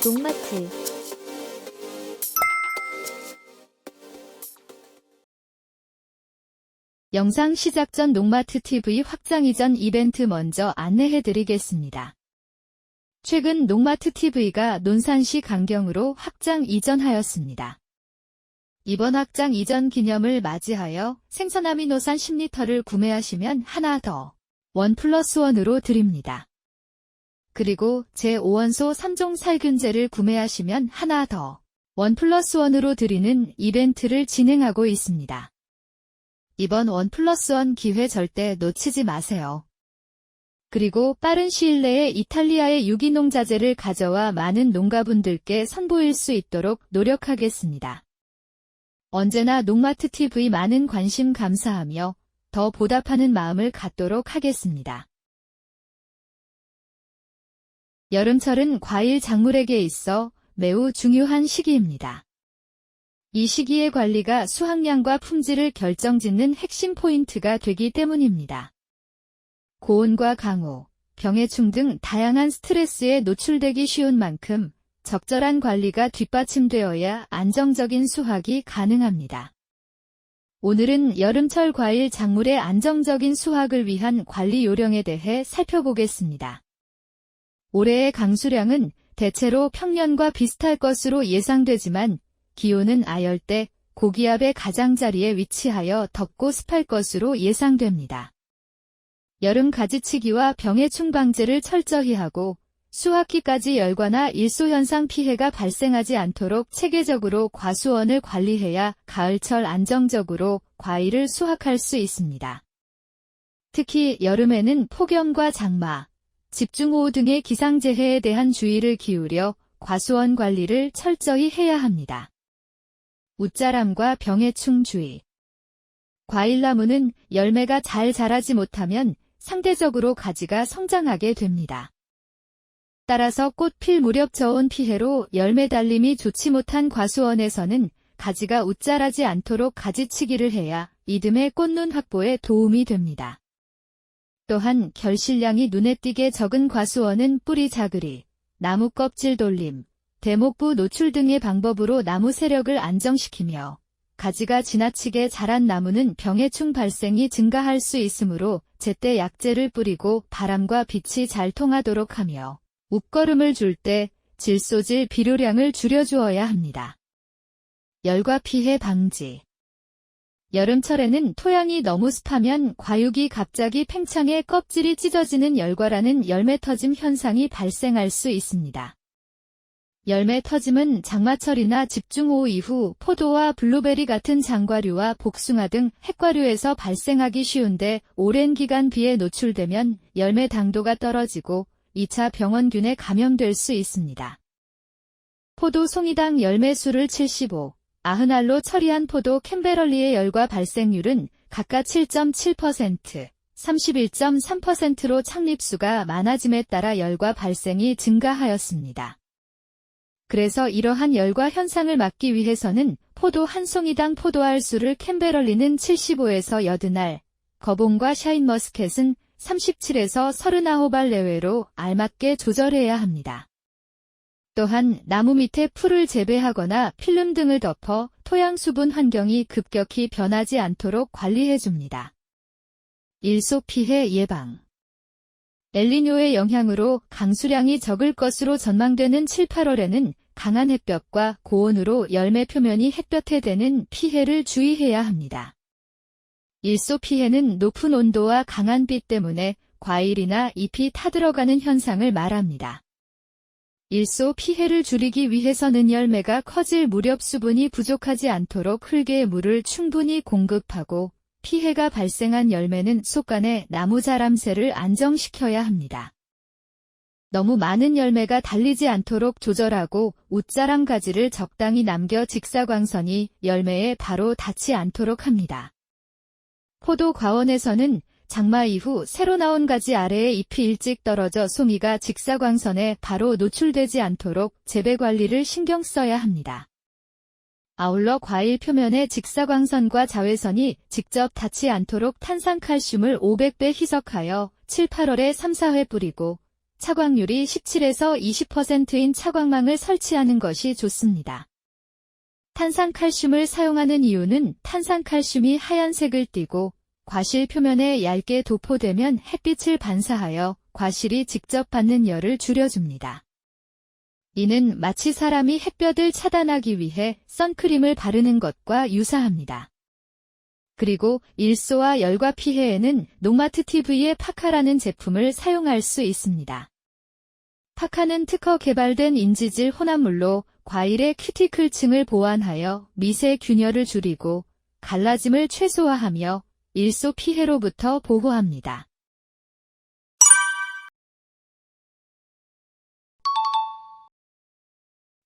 농마트 영상 시작 전 농마트 TV 확장 이전 이벤트 먼저 안내해드리겠습니다. 최근 농마트 TV가 논산시 강경으로 확장 이전하였습니다. 이번 확장 이전 기념을 맞이하여 생선 아미노산 10리터를 구매하시면 하나 더 1+1으로 드립니다. 그리고 제5원소 3종 살균제를 구매하시면 하나 더 1+1으로 드리는 이벤트를 진행하고 있습니다. 이번 1+1 기회 절대 놓치지 마세요. 그리고 빠른 시일 내에 이탈리아의 유기농 자재를 가져와 많은 농가분들께 선보일 수 있도록 노력하겠습니다. 언제나 농마트 TV 많은 관심 감사하며 더 보답하는 마음을 갖도록 하겠습니다. 여름철은 과일 작물에게 있어 매우 중요한 시기입니다. 이 시기의 관리가 수확량과 품질을 결정짓는 핵심 포인트가 되기 때문입니다. 고온과 강우, 병해충 등 다양한 스트레스에 노출되기 쉬운 만큼 적절한 관리가 뒷받침되어야 안정적인 수확이 가능합니다. 오늘은 여름철 과일 작물의 안정적인 수확을 위한 관리 요령에 대해 살펴보겠습니다. 올해의 강수량은 대체로 평년과 비슷할 것으로 예상되지만 기온은 아열대, 고기압의 가장자리에 위치하여 덥고 습할 것으로 예상됩니다. 여름 가지치기와 병해충 방제를 철저히 하고 수확기까지 열과나 일소현상 피해가 발생하지 않도록 체계적으로 과수원을 관리해야 가을철 안정적으로 과일을 수확할 수 있습니다. 특히 여름에는 폭염과 장마, 집중호우 등의 기상재해에 대한 주의를 기울여 과수원 관리를 철저히 해야 합니다. 웃자람과 병해충 주의. 과일나무는 열매가 잘 자라지 못하면 상대적으로 가지가 성장하게 됩니다. 따라서 꽃 필 무렵 저온 피해로 열매 달림이 좋지 못한 과수원에서는 가지가 웃자라지 않도록 가지치기를 해야 이듬해 꽃눈 확보에 도움이 됩니다. 또한 결실량이 눈에 띄게 적은 과수원은 뿌리 자그리, 나무 껍질 돌림, 대목부 노출 등의 방법으로 나무 세력을 안정시키며 가지가 지나치게 자란 나무는 병해충 발생이 증가할 수 있으므로 제때 약재를 뿌리고 바람과 빛이 잘 통하도록 하며 웃거름을 줄 때 질소질 비료량을 줄여주어야 합니다. 열과 피해 방지. 여름철에는 토양이 너무 습하면 과육이 갑자기 팽창해 껍질이 찢어지는 열과라는 열매 터짐 현상이 발생할 수 있습니다. 열매 터짐은 장마철이나 집중호우 이후 포도와 블루베리 같은 장과류와 복숭아 등 핵과류에서 발생하기 쉬운데 오랜 기간 비에 노출되면 열매 당도가 떨어지고 2차 병원균에 감염될 수 있습니다. 포도 송이당 열매 수를 75, 90알로 처리한 포도 캔베럴리의 열과 발생률은 각각 7.7%, 31.3%로 착립수가 많아짐에 따라 열과 발생이 증가하였습니다. 그래서 이러한 열과 현상을 막기 위해서는 포도 한 송이당 포도알 수를 캔베럴리는 75에서 80알, 거봉과 샤인머스켓은 37에서 39알 내외로 알맞게 조절해야 합니다. 또한 나무 밑에 풀을 재배하거나 필름 등을 덮어 토양 수분 환경이 급격히 변하지 않도록 관리해줍니다. 일소 피해 예방. 엘니뇨의 영향으로 강수량이 적을 것으로 전망되는 7, 8월에는 강한 햇볕과 고온으로 열매 표면이 햇볕에 대는 피해를 주의해야 합니다. 일소 피해는 높은 온도와 강한 빛 때문에 과일이나 잎이 타들어가는 현상을 말합니다. 일소 피해를 줄이기 위해서는 열매가 커질 무렵 수분이 부족하지 않도록 흙에 물을 충분히 공급하고 피해가 발생한 열매는 속간에 나무 자람새를 안정시켜야 합니다. 너무 많은 열매가 달리지 않도록 조절하고 웃자람 가지를 적당히 남겨 직사광선이 열매에 바로 닿지 않도록 합니다. 포도 과원에서는 장마 이후 새로 나온 가지 아래에 잎이 일찍 떨어져 송이가 직사광선에 바로 노출되지 않도록 재배 관리를 신경 써야 합니다. 아울러 과일 표면에 직사광선과 자외선이 직접 닿지 않도록 탄산칼슘을 500배 희석하여 7, 8월에 3, 4회 뿌리고 차광률이 17에서 20%인 차광망을 설치하는 것이 좋습니다. 탄산칼슘을 사용하는 이유는 탄산칼슘이 하얀색을 띠고 과실 표면에 얇게 도포되면 햇빛을 반사하여 과실이 직접 받는 열을 줄여줍니다. 이는 마치 사람이 햇볕을 차단하기 위해 선크림을 바르는 것과 유사합니다. 그리고 일소와 열과 피해에는 농마트 TV의 파카라는 제품을 사용할 수 있습니다. 파카는 특허 개발된 인지질 혼합물로 과일의 큐티클층을 보완하여 미세 균열을 줄이고 갈라짐을 최소화하며 일소 피해로부터 보호합니다.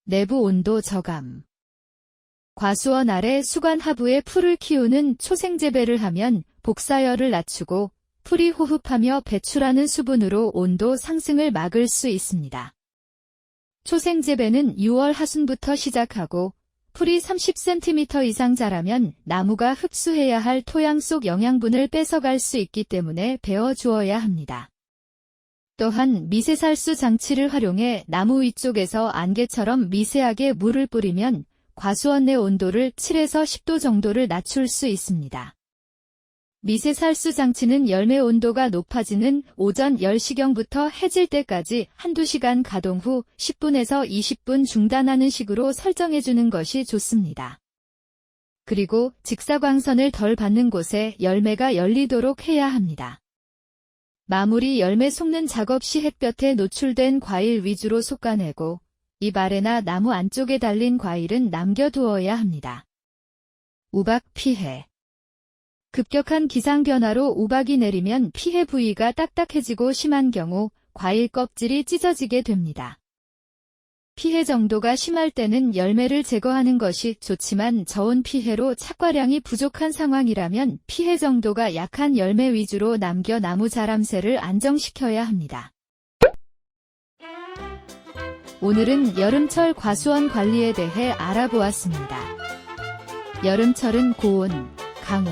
내부 온도 저감. 과수원 아래 수관 하부에 풀을 키우는 초생재배를 하면 복사열을 낮추고 풀이 호흡하며 배출하는 수분으로 온도 상승을 막을 수 있습니다. 초생재배는 6월 하순부터 시작하고 풀이 30cm 이상 자라면 나무가 흡수해야 할 토양 속 영양분을 뺏어갈 수 있기 때문에 베어주어야 합니다. 또한 미세살수 장치를 활용해 나무 위쪽에서 안개처럼 미세하게 물을 뿌리면 과수원 내 온도를 7에서 10도 정도를 낮출 수 있습니다. 미세살수 장치는 열매 온도가 높아지는 오전 10시경부터 해질 때까지 한두 시간 가동 후 10분에서 20분 중단하는 식으로 설정해주는 것이 좋습니다. 그리고 직사광선을 덜 받는 곳에 열매가 열리도록 해야 합니다. 마무리 열매 속는 작업 시 햇볕에 노출된 과일 위주로 솎아내고 잎 아래나 나무 안쪽에 달린 과일은 남겨두어야 합니다. 우박 피해. 급격한 기상변화로 우박이 내리면 피해 부위가 딱딱해지고 심한 경우 과일 껍질이 찢어지게 됩니다. 피해 정도가 심할 때는 열매를 제거하는 것이 좋지만 저온 피해로 착과량이 부족한 상황이라면 피해 정도가 약한 열매 위주로 남겨 나무 자람새를 안정시켜야 합니다. 오늘은 여름철 과수원 관리에 대해 알아보았습니다. 여름철은 고온, 강우,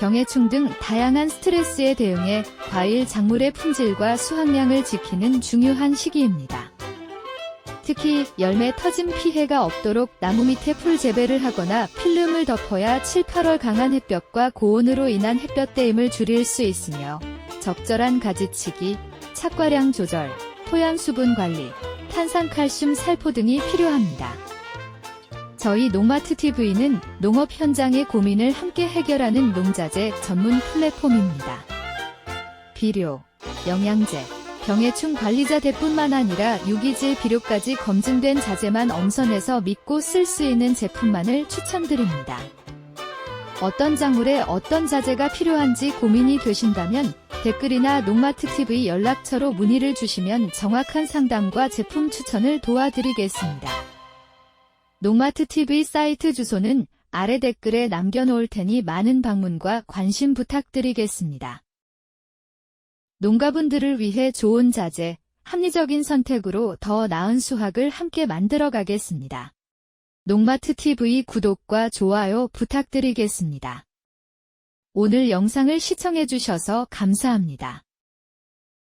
병해충 등 다양한 스트레스에 대응해 과일 작물의 품질과 수확량을 지키는 중요한 시기입니다. 특히 열매 터짐 피해가 없도록 나무 밑에 풀 재배를 하거나 필름을 덮어야 7, 8월 강한 햇볕과 고온으로 인한 햇볕 대임을 줄일 수 있으며 적절한 가지치기, 착과량 조절, 토양 수분 관리, 탄산칼슘 살포 등이 필요합니다. 저희 농마트 TV는 농업 현장의 고민을 함께 해결하는 농자재 전문 플랫폼입니다. 비료, 영양제, 병해충 관리자재뿐만 아니라 유기질 비료까지 검증된 자재만 엄선해서 믿고 쓸 수 있는 제품만을 추천드립니다. 어떤 작물에 어떤 자재가 필요한지 고민이 되신다면 댓글이나 농마트 TV 연락처로 문의를 주시면 정확한 상담과 제품 추천을 도와드리겠습니다. 농마트 TV 사이트 주소는 아래 댓글에 남겨놓을 테니 많은 방문과 관심 부탁드리겠습니다. 농가분들을 위해 좋은 자재, 합리적인 선택으로 더 나은 수확을 함께 만들어 가겠습니다. 농마트 TV 구독과 좋아요 부탁드리겠습니다. 오늘 영상을 시청해 주셔서 감사합니다.